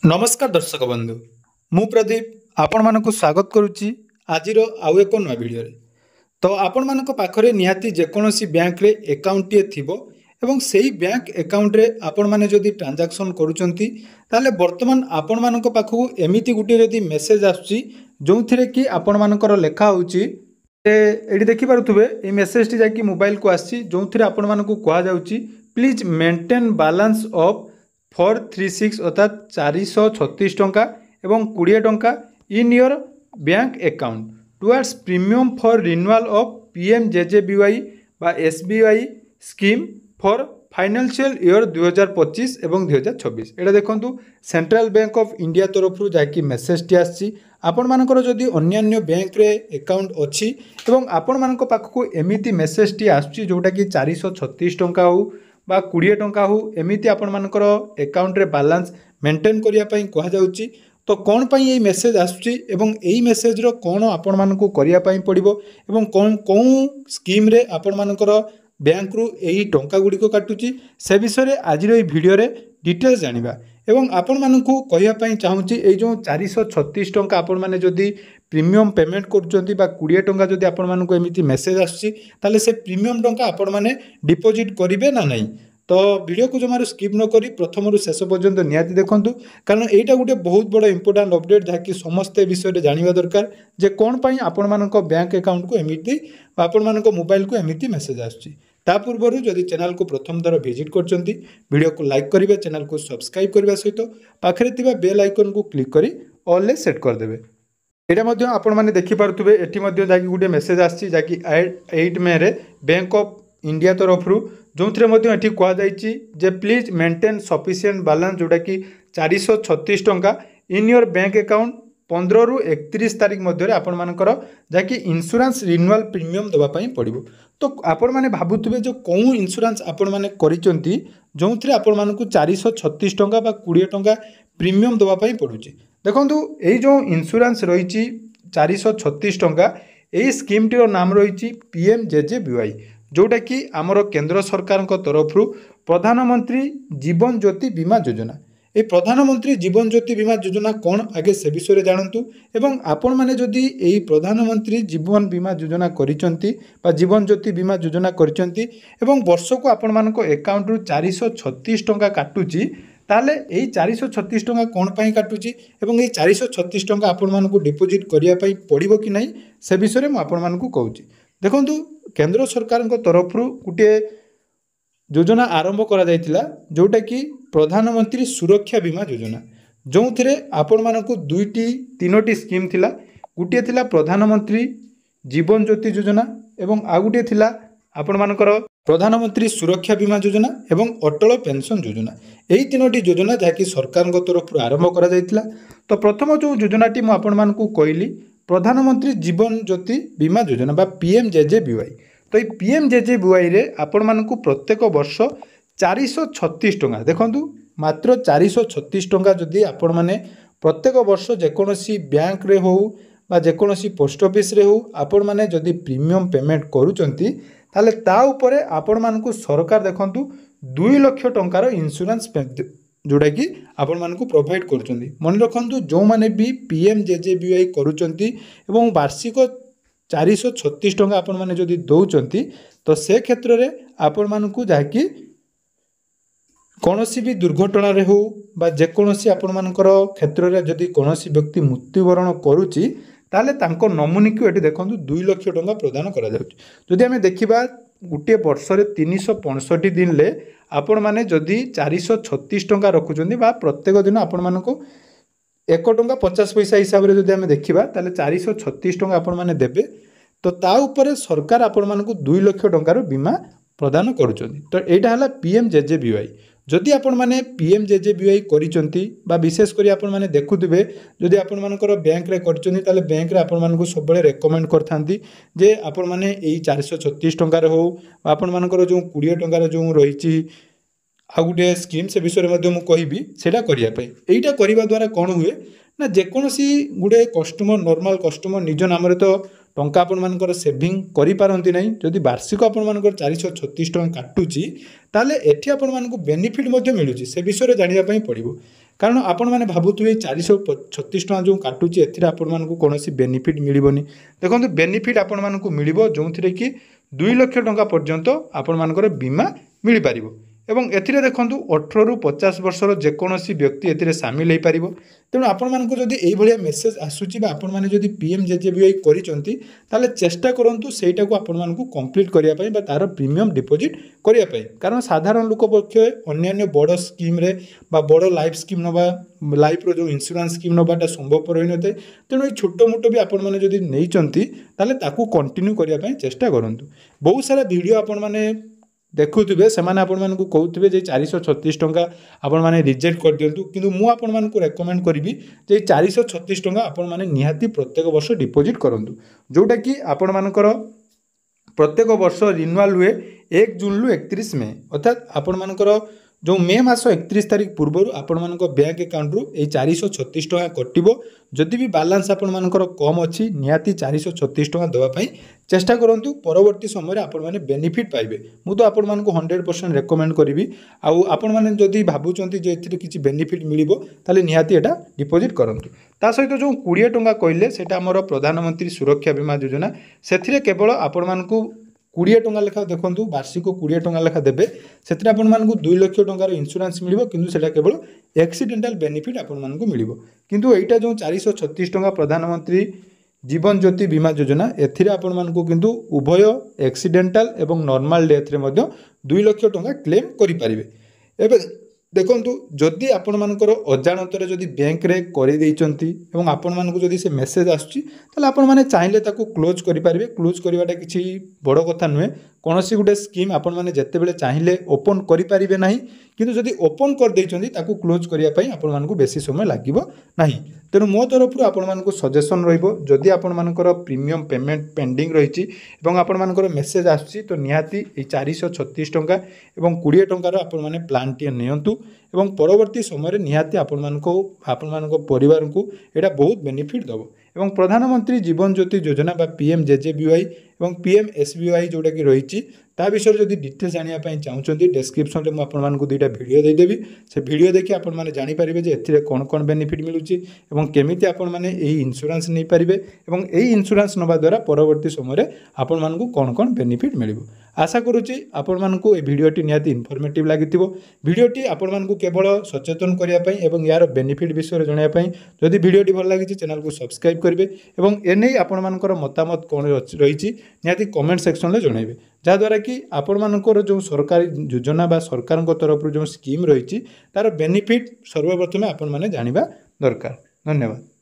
नमस्कार दर्शक बंधु मु प्रदीप आपण मानक स्वागत करुच्ची आज आउ एक नया वीडियो तो आपण मानक पाखरे निहाती जेकोसी बैंक रे अकाउंट टे थिबो एवं सेही बैंक अकाउंट रे आपण माने जदि ट्रांजैक्शन करूचंती ताले वर्तमान आपण मानक पाखु एमिति गुटे जदि मेसेज आसुची जोंथिरे कि आपण मानकर लेखा होउची एडी देखि पारुथबे ए मेसेज टी जाकी मोबाइल को आसी जोंथिरे आपण मानक कोआ जाउची प्लीज मेंटेन बैलेंस ऑफ 436 अर्थात 436 टंका एवं 20 टंका in your bank account towards premium for renewal of PMJJBY बा SBI scheme for financial year 2025 एवं 2026 एटा देखंतु सेंट्रल बैंक ऑफ इंडिया तरफ जाकि मेसेज टी आसी आपण मानकर जदि अन्य बैंक रे अकाउंट अछि एवं आपण मानक पाखको एमिति मेसेज टी आसी जोटा कि 436 टंका हो बा 20 टंका हो एमिति आपण मानकर अकाउंट रे बैलेंस मेंटेन करिया पई कहा जाउची तो कौन पाई ये मेसेज आसुची एवं एई मेसेज रो कौन आपण मानकु करिया पई पड़िबो एवं कौन कौन स्कीम रे आपण मानकर बैंक रु एई टंका गुडी को काटुची से विषय रे आज रो वीडियो रे डिटेल्स जानिबा एवं आपण मानकु कहिया पई चाहूची ए जो 436 टंका आपण माने जदी प्रीमियम पेमेंट करूचंती बा 20 टंका जदी आपण मानकु एमिति मेसेज आसुची ताले से प्रीमियम टंका आपण माने डिपॉजिट करिवे ना नहीं तो वीडियो को जमार स्किप न करी प्रथम रु शेष पर्यंत निहाती देखंतु कारण एटा गोटे बहुत बड़ इंपोर्टेंट अपडेट जहाँकि समस्त विषय में जानिबा दरकार जे कौन पाई आपण मानक बैंक अकाउंट को एमिति आपण मानक मोबाइल को एमिति मेसेज आसुची ता पूर्व जदि चैनल को प्रथम थर विजिट करचंती वीडियो को लाइक करिवे चैनल को सब्सक्राइब करबा सहित पाखरे थिबा बेल आइकन को क्लिक करी ऑल ले सेट कर देबे एटा मध्ये आपण माने देखि पारुथबे एठी मध्ये जाकि गुटे मेसेज आछि जाकि 8 मे रे बैंक ऑफ इंडिया तरफ जो ये कहुई जे प्लीज मेंटेन सफिशिएंट बैलेंस जोटा कि 436 टंका इन योर बैंक अकाउंट 15 रु 31 तारीख मध्य आपण मानकर जाकि इंश्योरेंस रिन्यूअल प्रीमियम देवाई पड़ो तो आपण मैंने भावुवे जो कौन इंश्योरेंस आपण मैंने करिसेंती जो आपण मानक 436 टंका बा 20 टंका प्रीमियम देवाई पड़ुची देखंतु एई जो इंश्योरेंस रही 436 टंका यही स्कीम टीर नाम रही पीएमजेजेबीवाई जोटा कि आमर केंद्र सरकार तरफ प्रधानमंत्री जीवन ज्योति बीमा योजना ये प्रधानमंत्री जीवन ज्योति बीमा योजना कौन आगे से विषय जानतु एवं आपण माने जदि यही प्रधानमंत्री जीवन बीमा योजना करिसेंती बा जीवन ज्योति बीमा योजना करिसेंती एवं वर्ष को आपण मानक अकाउंट रु 436 टंका काटुची ताले यही 436 टंका कौन पाई काटुची एवं यही 436 टंका आपण मानक डिपोजिट करिया पई पड़िबो कि नहीं से विषय में आपण मानक कहूची देखंतु केंद्र सरकार तरफ गोटे योजना आरंभ करा जायतिला जोटा कि प्रधानमंत्री सुरक्षा बीमा योजना जो थे आपण मानक दुईटी तीनोटी स्कीम थिला गोटे थिला प्रधानमंत्री जीवन ज्योति योजना एवं आ गोटे थिला आपण मानकर प्रधानमंत्री सुरक्षा बीमा योजना एवं अटल पेंशन योजना यही तीनोटी योजना जहाँकि सरकार तरफ आरंभ करा जायतिला तो प्रथम जो योजनाटी मु आपण मानक कहली प्रधानमंत्री जीवन ज्योति बीमा योजना बा पीएमजेजेबीवाई तो ये पीएमजेजेबीवाई रे आपण मानक प्रत्येक वर्ष 436 टंका देखंतु मात्र 436 टंका जदि आपण माने प्रत्येक वर्ष जेकोसी बैंक रे हो बा जेकोसी पोस्ट ऑफिस रे हो आपण माने जदि प्रीमियम पेमेंट करूचंती ताले ता उपरे आपण मानक सरकार देखंतु 2 लाख टंकार इंश्योरेंस जोटा कि आपण मानक प्रोवाइड करुचंती मन रखंतु जो माने भी पीएमजेजेबीवाई करूचंती एवं वार्षिक 436 टंका आपण माने जदि दौचंती तो से क्षेत्र रे आपण मानक जाकि कोनोसी भी दुर्घटना रे हो बा जेकोसी आपण मानकर क्षेत्र रे जदि कोनोसी व्यक्ति मृत्युवरण करूची ताले तांको नमूनी को एटी देखंतु 2 लाख टंका प्रदान करा जाउची जदि हमें देखिबा गोटे वर्ष रे 365 दिन ले आपण माने जदि 436 टंका रखुचंदी बा प्रत्येक दिन आपण मानको 1 टंका 50 पैसा हिसाब रे जदि हमें देखिबा ताले 436 टंका आपण माने देबे तो ता ऊपर सरकार आपण मानको 2 लाख टंकार बीमा प्रदान करूचंदी तो एटा हला पीएमजेजेबीवाई जदि आपण माने पीएमजेजेबीवाई करिचंती बा विशेष करी आपण माने देखुथिबे जदि आपण मानकर बैंक रे करचंती ताले बैंक रे आपण मानको सबले रेकमेंड करथांती जे आपण माने एई 436 टंका रे हो आपण मानकर जो 20 टंका रे जो रहिची आ गुटे स्कीम से विषय में मु कहबी सेटा करिया पई एईटा करिवा द्वारा कोन हुए ना जेकोसी गुटे कस्टमर नॉर्मल कस्टमर निज नाम रे तो टंका आपण मानकर सेविंग करि पारंती नहीं जदि वार्षिक आपण मानकर 436 टंका काटुची ताले एठी आपण मानक बेनिफिट मध्ये मिलुची से विषय रे जानिया पई पड़िबो कारण आपण मैंने भावुवे 436 टका जो काटुची एथिरे आपण मानकु कोनोसी बेनिफिट मिलिबोनी। देखंतु बेनिफिट आपण मानकु मिलिबो जोंथिरे कि 2 लाख टका पर्यंत आपण मानकर बीमा मिल पारिबो। एवं एथिरे देखंतु 18 रु 50 वर्षर जेकोसी व्यक्ति एथिरे सामिल हो पारिबो। तेणु आपण मानकु जदि एई भलिया मेसेज आसुची बा आपण माने जदि पीएमजेजेबीवाई करिसंती ताले चेष्टा करंतु सेटा को आपण मानकु कंप्लीट करिया पई बा तार प्रीमियम डिपॉजिट करिया पई। कारण साधारण लोक पक्षे अन्य बड़ स्कीम रे बा बड़ लाइफ स्कीम नबा लाइफ रो जो इंश्योरेंस स्कीम नबाटा संभवपर होई नते। तेणु ए छोट मोटो भी आपण माने जदि नेइचंती ताले ताकू कंटिन्यू करिया पई चेष्टा करंतु। बहुत सारा वीडियो आपण माने देखुवे से कहते जे 436 टका आपण मैंने रिजेक्ट कर दिंतु किंतु मु आपण मानकु रेकमेंड करी जे 436 टका आपण मैंने निहाती प्रत्येक वर्ष डिपॉजिट करंतु जोटा कि आपण मानकर प्रत्येक वर्ष रिन्यूअल हुए 1 जून रु 31 मे अर्थात आपण मानकर जो मे मास 31 तारीख पूर्व आपण मानक बैंक अकाउंट रु 436 टका कटिबो। जदि भी बैलेंस आपण मानकर कम अच्छी निहाती 436 टका देवा पई चेष्टा करंतु। परवर्ती समय आपण माने बेनिफिट पाइबे। मु तो आपण मानकु 100% रेकमेंड करिवि। आउ आपण माने जदि भाबुचंती जे एथिरे किछि बेनिफिट मिलिबो ताले निहाती एटा डिपॉजिट करंतु। ता सहित जो 20 टका कहले सेटा हमर प्रधानमंत्री सुरक्षा बीमा योजना सेथिरे केवल आपण मानकु 20 टका लेखा देखंतु वार्षिक 20 टका लेखा देबे सेथिरे आपण मानकु 2 लाख टकार इंश्योरेंस मिलिबो किंतु सेटा केवल एक्सीडेंटल बेनिफिट आपण मानकु मिलिबो। किंतु एटा जो 436 टका प्रधानमंत्री जीवन ज्योति बीमा योजना एथिरे आपण मानकु किंतु उभय एक्सीडेंटल एवं नॉर्मल डेथ रे मध्य 2 लाख टका क्लेम करि परिबे। एबे देखंतु जदि आपण मानकर अजाणतरे जदि बैंक रे करि दैचंती एवं आपण मानकु जदि से मेसेज आसुची ताले आपण माने चाहिले ताकू क्लोज करि परिबे। क्लोज करिवाटा किछि बड़ कथा नुहे। कोनोसी गुटे स्कीम आपण माने जत्ते बेले चाहिले ओपन करि परिबे नाही किंतु जदि ओपन कर दैचंती ताकू क्लोज करिया पई आपण मानकु बेसी समय लागिबो नाही। तेणु मो तरफ आपण मानकु सजेशन रहिबो जदि आपण मानकर प्रीमियम पेमेंट पेंडिंग रहिछि एवं आपण मानकर मेसेज आसुची तो निहाती ए 436 टका एवं 20 टकार आपण माने प्लान टी नियंतु एवं परवर्ती समय निहाती आपण मानको परिवार को एटा बहुत बेनिफिट दबो। एवं प्रधानमंत्री जीवन ज्योति योजना बा पीएमजेजेबीवाई एवं पीएमएसबीवाई जोटा कि रही ता विषय जदि डिटेल्स जानिया पई चाहउचंती डिस्क्रिप्शन रे मु आपण मानकु दुईटा वीडियो दे देबी। से वीडियो देखि आपण माने जानि परिबे जे एथिरे कोन कोन बेनिफिट मिलुची एवं केमिति आपण माने एही इंश्योरेंस नै परिबे एवं एही इंश्योरेंस नबा द्वारा परवर्ती समय रे आपण मानकु कोन कोन बेनिफिट मिलिबो। आशा करूची आपण मानकु ए वीडियोटी निहाती इन्फॉर्मेटिव लागिथिबो। वीडियोटी आपण मानकु केवल सचेतन करिया पई एवं यार बेनिफिट विषय जणाया पई जदि वीडियोटी भल लागिची चैनल को सब्सक्राइब करिवे एवं एनै आपण मानकर मतामत कोन रहिची निहाती कमेंट सेक्शन रे जणाइबे जहाँद्वारा कि आपण मानकर जो सरकारी योजना बा सरकार तरफ जो स्कीम रही तार बेनिफिट सर्वप्रथमे आपण माने जानिबा दरकार। धन्यवाद।